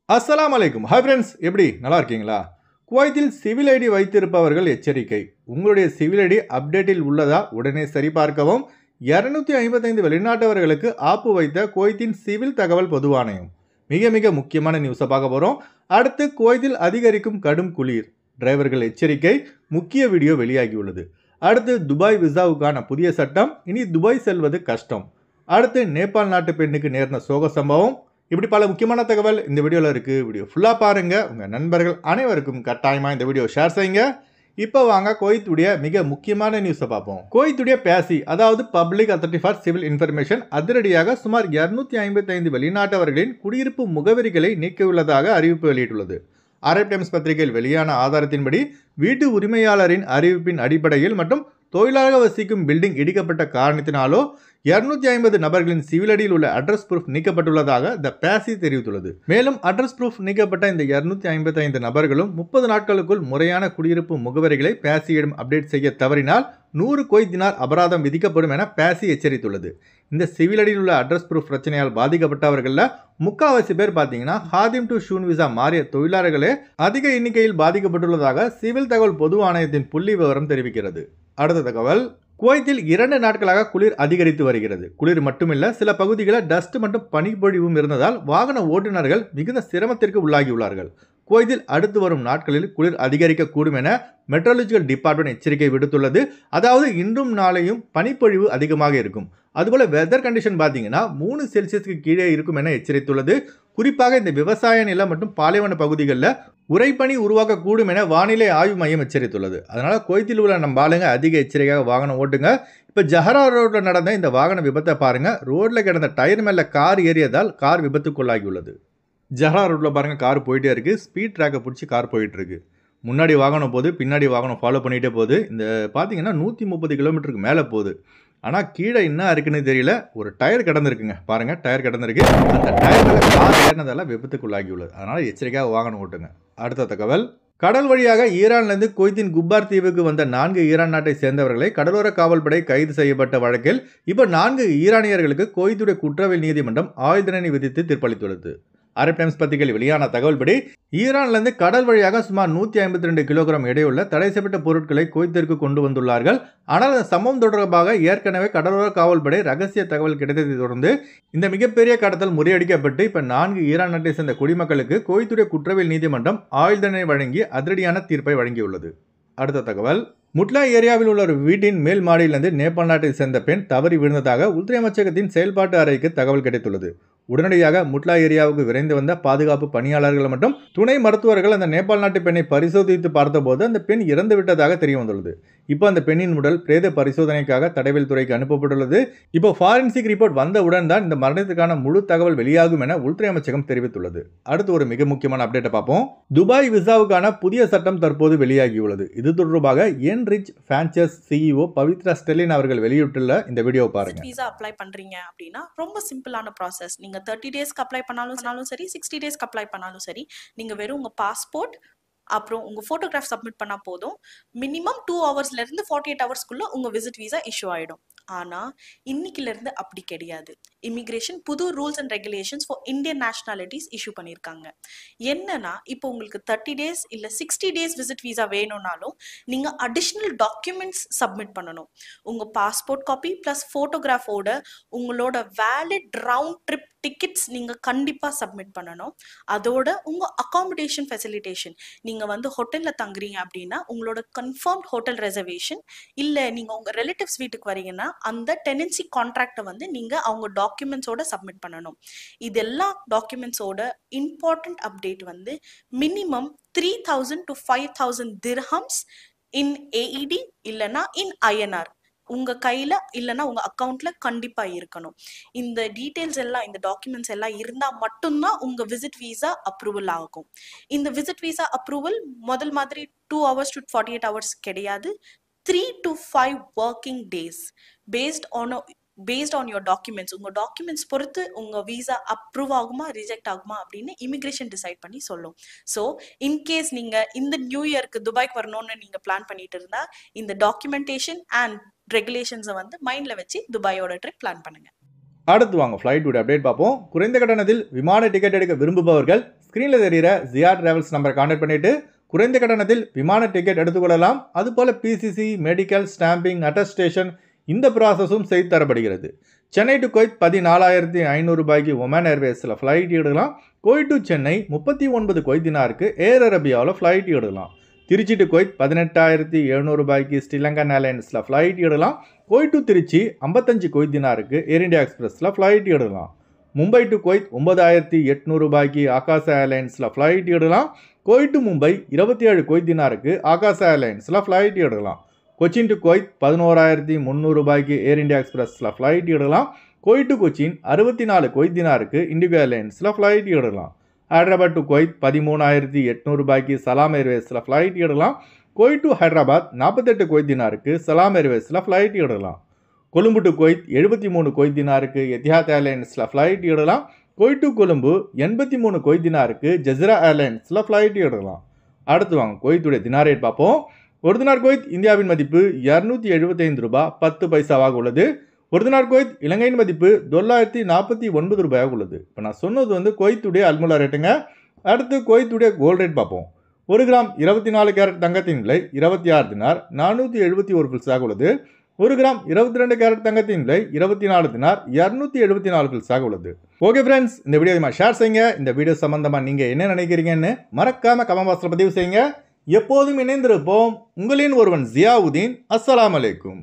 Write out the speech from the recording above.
அஸ்ஸலாமு அலைக்கும். Hi friends, எப்படி நல்லா இருக்கீங்களா? குவைத்தில் சிவில் ஐடி வைத்திருப்பவர்கள் எச்சரிக்கை. உங்களுடைய சிவில் ஐடி அப்டேட்டில் உள்ளதா உடனே சரிபார்க்கவும். 255 வெளிநாட்டவர்களுக்கு ஆப்பு வைத்த குவைத்தின் சிவில் தகவல் பொது ஆணையம். மிக மிக முக்கியமான நியூஸை பார்க்க போகிறோம். அடுத்து, குவைத்தில் அதிகரிக்கும் கடும் குளிர், டிரைவர்கள் எச்சரிக்கை, முக்கிய வீடியோ வெளியாகியுள்ளது. அடுத்து, துபாய் விசாவுக்கான புதிய சட்டம், இனி துபாய் செல்வது கஷ்டம். அடுத்து, நேபாள் நாட்டு பெண்ணுக்கு நேர்ந்த சோக சம்பவம். இப்படி பல முக்கியமான தகவல் இந்த வீடியோவில் இருக்குது. வீடியோ ஃபுல்லாக பாருங்கள். உங்கள் நண்பர்கள் அனைவருக்கும் கட்டாயமாக இந்த வீடியோ ஷேர் செய்யுங்க. இப்போ வாங்க குவைத்துடைய மிக முக்கியமான நியூஸை பார்ப்போம். குவைத்துடைய பேசி, அதாவது public authority for civil information, அதிரடியாக சுமார் 255 வெளிநாட்டவர்களின் குடியிருப்பு முகவரிகளை நீக்கியுள்ளதாக அறிவிப்பு வெளியிட்டுள்ளது. அரப் டைம்ஸ் பத்திரிகையில் வெளியான ஆதாரத்தின்படி, வீட்டு உரிமையாளரின் அறிவிப்பின் அடிப்படையில் மற்றும் தொழிலாளர்கள் வசிக்கும் பில்டிங் இடிக்கப்பட்ட காரணத்தினாலோ 250 நபர்களின் சிவில் ஐடியில் உள்ள அட்ரஸ் ப்ரூஃப் நீக்கப்பட்டுள்ளதாக த பேசி தெரிவித்துள்ளது. மேலும் அட்ரஸ் ப்ரூஃப் நீக்கப்பட்ட இந்த 255 நபர்களும் 30 நாட்களுக்குள் முறையான குடியிருப்பு முகவரிகளை பேசியிடம் அப்டேட் செய்ய தவறினால் 100 குவைத் தினார் அபராதம் விதிக்கப்படும் என பேசி எச்சரித்துள்ளது. இந்த சிவில் ஐடியில் உள்ள அட்ரஸ் ப்ரூஃப் பிரச்சனையால் பாதிக்கப்பட்டவர்களில் முக்காவாசி பேர் பார்த்தீங்கன்னா ஹாதிம் டு ஷூன் விசா மாறிய தொழிலாளர்களே அதிக எண்ணிக்கையில் பாதிக்கப்பட்டுள்ளதாக சிவில் தகவல் பொது ஆணையத்தின் புள்ளி விவரம் தெரிவிக்கிறது. அடுத்த தகவல், குவைத்தில் 2 நாட்களாக குளிர் அதிகரித்து வருகிறது. குளிர் மட்டுமில்ல, சில பகுதிகளில் டஸ்ட் மற்றும் பனிப்பொழிவும் இருந்ததால் வாகன ஓட்டுநர்கள் மிகுந்த சிரமத்திற்கு உள்ளாகியுள்ளார்கள். குவைத்தில் அடுத்து வரும் நாட்களில் குளிர் அதிகரிக்கக்கூடும் என மெட்ரோலஜிக்கல் டிபார்ட்மெண்ட் எச்சரிக்கை விடுத்துள்ளது. அதாவது இன்றும் நாளையும் பனிப்பொழிவு அதிகமாக இருக்கும். அதுபோல வெதர் கண்டிஷன் பார்த்தீங்கன்னா 3 செல்சியஸ்க்கு கீழே இருக்கும் என எச்சரித்துள்ளது. குறிப்பாக இந்த விவசாய நிலம் மற்றும் பாலைவன பகுதிகளில் உறைபனி உருவாக்கக்கூடும் என வானிலை ஆய்வு மையம் எச்சரித்துள்ளது. அதனால குவைத்தில் உள்ள நம்ம ஆளுங்க அதிக எச்சரிக்கையாக வாகனம் ஓட்டுங்க. இப்போ ஜஹரா ரோட்டில் நடந்த இந்த வாகன விபத்தை பாருங்க. ரோட்டில் கிடந்த டயர் மேலே கார் ஏறியதால் கார் விபத்துக்குள்ளாகியுள்ளது. ஜஹரா ரோட்டில் பாருங்கள், கார் போயிட்டே இருக்குது. ஸ்பீட் ட்ராக்கை பிடிச்சி கார் போயிட்டுருக்கு. முன்னாடி வாகனம் போகுது, பின்னாடி வாகனம் ஃபாலோ பண்ணிகிட்டே போகுது. இந்த பார்த்தீங்கன்னா 130 கிலோமீட்டருக்கு மேலே போகுது. ஆனால் கீழே என்ன இருக்குன்னு தெரியல. ஒரு டயர் கிடந்திருக்குங்க, பாருங்கள், டயர் கிடந்திருக்கு. அந்த டயர் மேலே கார் ஏறினதால விபத்துக்குள்ளாகியுள்ளது. அதனால் எச்சரிக்கையாக வாகனம் ஓட்டுங்க. அடுத்த தகவல், கடல் வழியாக ஈரான்லேருந்து குவைத்தின் குப்பார் தீவுக்கு வந்த 4 ஈரான் நாட்டை சேர்ந்தவர்களை கடலோர காவல்படை கைது செய்யப்பட்ட வழக்கில் இப்போ 4 ஈரானியர்களுக்கு குவைத்துடைய குற்றவியல் நீதிமன்றம் ஆயுள் தண்டனை விதித்து தீர்ப்பளித்துள்ளது. அரப் டைம்ஸ் பத்திரிகையில் வெளியான தகவல்படி, ஈரான்லேருந்து கடல் வழியாக சுமார் 152 கிலோகிராம் எடையுள்ள தடை செய்யப்பட்ட பொருட்களை குவைத்திற்கு கொண்டு வந்துள்ளார்கள். ஆனால் அந்த சம்பவம் தொடர்பாக ஏற்கனவே கடலோர காவல்படை ரகசிய தகவல் கிடைத்ததை தொடர்ந்து இந்த மிகப்பெரிய கடத்தல் முறியடிக்கப்பட்டு இப்போ 4 ஈரான் நாட்டை சேர்ந்த குடிமக்களுக்கு குவைத்துடைய குற்றவியல் நீதிமன்றம் ஆயுள் தண்டனை வழங்கி அதிரடியான தீர்ப்பை வழங்கியுள்ளது. அடுத்த தகவல், முட்லா ஏரியாவில் உள்ள ஒரு வீட்டின் மேல் மாடியிலிருந்து நேபாள் நாட்டை சேர்ந்த பெண் தவறி விழுந்ததாக உள்துறை அமைச்சகத்தின் செயல்பாட்டு அறைக்கு தகவல் கிடைத்துள்ளது. உடனடியாக முட்லா ஏரியாவுக்கு விரைந்து வந்த பாதுகாப்பு பணியாளர்கள் மற்றும் துணை மருத்துவர்கள் அந்த நேபாள் நாட்டு பெண்ணை பரிசோதித்து பார்த்தபோது அந்த பெண் இறந்து விட்டதாக தெரிய வந்துள்ளது. இப்போ அந்த பெண்ணின் உடல் பிரேத பரிசோதனைக்காக தடயவியல் துறைக்கு அனுப்பப்பட்டுள்ளது. இப்போ ஃபாரன்சிக் ரிப்போர்ட் வந்தவுடன் தான் இந்த மரணத்துக்கான முழு தகவல் வெளியாகும் என உள்துறை அமைச்சகம் தெரிவித்துள்ளது. அடுத்து ஒரு மிக முக்கியமான அப்டேட்டை பார்ப்போம். துபாய் விசாவுக்கான புதிய சட்டம் தற்போது வெளியாகியுள்ளது. இது தொடர்பாக என்ரிச் ஃபேன்ச்சர்ஸ் சிஇஓ பவித்ரா ஸ்டெலின் அவர்கள் வெளியிட்டுள்ள இந்த வீடியோ பாருங்க. விசா அப்ளை பண்றீங்க அப்படின்னா ரொம்ப சிம்பிளான ப்ராசஸ். நீங்க 30 டேஸ்க்கு அப்ளை பண்ணாலும் சரி, 60 டேஸ்க்கு அப்ளை பண்ணாலும் சரி, நீங்க வெறும் உங்க பாஸ்போர்ட் அப்புறம் உங்க போட்டோகிராஃப் சப்மிட் பண்ணா போதும். மினிமம் 2 ஹவர்ஸ்ல இருந்து 48 ஹவர்ஸ்க்குள்ள உங்க விசிட் விசா இஷ்யூ ஆயிடும். ஆனா இன்னைக்குல இருந்து அப்படி கிடையாது. இமிகிரேஷன் புது rules and regulations for Indian nationalities issue பண்ணியிருக்காங்க. என்னன்னா, இப்போ உங்களுக்கு 30 டேஸ் இல்ல 60 டேஸ் விசிட் விசா வேணும்னாலும் நீங்க அடிஷ்னல் டாக்குமெண்ட்ஸ் சப்மிட் பண்ணணும். உங்க பாஸ்போர்ட் காப்பி பிளஸ் போட்டோகிராஃபோட உங்களோட வேலிட் ரவுண்ட் ட்ரிப் டிக்கெட்ஸ் நீங்க கண்டிப்பா சப்மிட் பண்ணணும். அதோட உங்க அகாமடேஷன் ஃபெசிலிட்டேஷன், நீங்க வந்து ஹோட்டல்ல தங்குறீங்க அப்படின்னா உங்களோட கன்ஃபர்ம்ட் ஹோட்டல் ரெசர்வேஷன், இல்ல நீங்க உங்க ரிலேட்டிவ்ஸ் வீட்டுக்கு வரீங்கன்னா அந்த டெனன்சி கான்ட்ராக்டை வந்து நீங்க அவங்க டாக்குமெண்ட்ஸோட சப்மிட் பண்ணணும். இதெல்லாம் டாக்குமெண்ட்ஸோட இம்பார்ட்டன்ட் அப்டேட் வந்து minimum 3000 to 5000 dirhams in AED இல்லனா இன் ஐஎன்ஆர் உங்க கையில இல்லனா உங்க அக்கவுண்ட்ல கண்டிப்பா இருக்கணும். இந்த டீடைல்ஸ் எல்லாம், இந்த டாக்குமெண்ட்ஸ் எல்லாம் இருந்தா மட்டும்தான் உங்க விசிட் விசா அப்ரூவல் ஆகும். இந்த விசிட் விசா அப்ரூவல் முதல் மாதிரி 2 hours to 48 hours கிடையாது. 3 to 5 working days based on your documents. உங்க டாக்குமெண்ட்ஸ் பொறுத்து உங்க விசா அப்ரூவ் ஆகுமா ரிஜெக்ட் ஆகுமா அப்படின்னு இமிகிரேஷன் டிசைட் பண்ணி சொல்லும். ஸோ இன்கேஸ் நீங்க இந்த நியூ இயர்க்கு துபாய்க்கு வரணும்னு நீங்க பிளான் பண்ணிட்டு இருந்தா இந்த டாக்குமெண்டேஷன் அண்ட் ரெகுலேஷன்ஸை வந்து மைண்ட்ல வச்சு துபாயோட ட்ரிப் பிளான் பண்ணுங்க. அடுத்து வாங்க ஃப்ளைட் அப்டேட் பார்ப்போம். குறைந்த கட்டணத்தில் விமான டிக்கெட் எடுக்க விரும்புபவர்கள் ஸ்க்ரீனில் தெரிகிற ஜியா டிராவல்ஸ் நம்பரை கான்டாக்ட் பண்ணிவிட்டு குறைந்த கட்டணத்தில் விமான டிக்கெட் எடுத்துக்கொள்ளலாம். அதுபோல் பிசிசி, மெடிக்கல், ஸ்டாம்பிங், அட்டஸ்டேஷன் இந்த ப்ராசஸும் செய்து தரப்படுகிறது. சென்னை டு குவைத் 14,500 ரூபாய்க்கு ஒமான் ஏர்வேஸில் ஃப்ளைட் எடுக்கலாம். குவைத் டு சென்னை 39 குவைத் தினாருக்கு ஏர் அரேபியாவில் ஃப்ளைட் எடுக்கலாம். திருச்சி டு குவைத் 18,700 ரூபாய்க்கு ஸ்ரீலங்கன் ஏர்லைன்ஸில் ஃப்ளைட் எடுக்கலாம். குவைத் டு திருச்சி 55 குவைத் தினாருக்கு ஏர் இந்தியா எக்ஸ்பிரஸில் ஃப்ளைட் எடுக்கலாம். மும்பை டு குவைத் 9,800 ரூபாய்க்கு ஆகாஷ் ஏர்லைன்ஸில் ஃப்ளைட் எடுக்கலாம். குவைத் டு மும்பை 27 குவைத் தினாருக்கு ஆகாஷ் ஏர்லைன்ஸில் ஃப்ளைட் எடுக்கலாம். கொச்சின் டு குவைத் 11,300 ரூபாய்க்கு ஏர் இந்தியா எக்ஸ்பிரஸில் ஃப்ளைட் எடுக்கலாம். குவைத் டு கொச்சின் 64 குவைத் தினாருக்கு இண்டிகோ ஏர்லைன்ஸில் ஃப்ளைட் எடுக்கலாம். ஹைதராபாத் டு குவைத் 13,800 ரூபாய்க்கு சலாம் ஏர்வேஸில் ஃப்ளைட் எடுக்கலாம். குவைத் டு ஹைதராபாத் 48 குவைத் தினாருக்கு சலாம் ஏர்வேஸில் ஃப்ளைட் எடுக்கலாம். கொழும்பு டு குவைத் 73 குவைத் தினாருக்கு எத்திஹாத் ஏர்லைன்ஸில் ஃப்ளைட் எடுக்கலாம். குவைத் டு கொழும்பு 83 குவைத் தினாருக்கு ஜஸீரா ஏர்லைன்ஸில் ஃப்ளைட் எடுக்கலாம். அடுத்து வாங்க குவைத்துடைய தினார் ரேட் பார்ப்போம். ஒரு தினார் குவைத் இந்தியாவின் மதிப்பு 275 ரூபாய் 10 பைசாவாக உள்ளது. ஒரு தினார் குவைத் இலங்கையின் மதிப்பு $949 ரூபாயாக உள்ளது. இப்போ நான் சொன்னது குவைத்துடைய அல்முலா ரேட்டுங்க. அடுத்து குவைத்துடைய கோல்ட் ரேட் பார்ப்போம். 1 கிராம் 24 கேரட் தங்கத்தின் விலை 26 தினார் 471 பில்ஸாக உள்ளது. 1 கிராம் 22 கேரட் தங்கத்தின் விலை 24 தினார் 274 பில்ஸாக உள்ளது. ஓகே ஃப்ரெண்ட்ஸ், இந்த வீடியோ ஷேர் செய்யுங்க. இந்த வீடியோ சம்பந்தமாக நீங்கள் என்ன நினைக்கிறீங்கன்னு மறக்காம கமெண்ட் பாக்ஸில் பதிவு செய்யுங்க. எப்போதும் இணைந்திருப்போம். உங்களின் ஒருவன் ஜியாவுதீன். அஸ்ஸலாமு அலைக்கும்.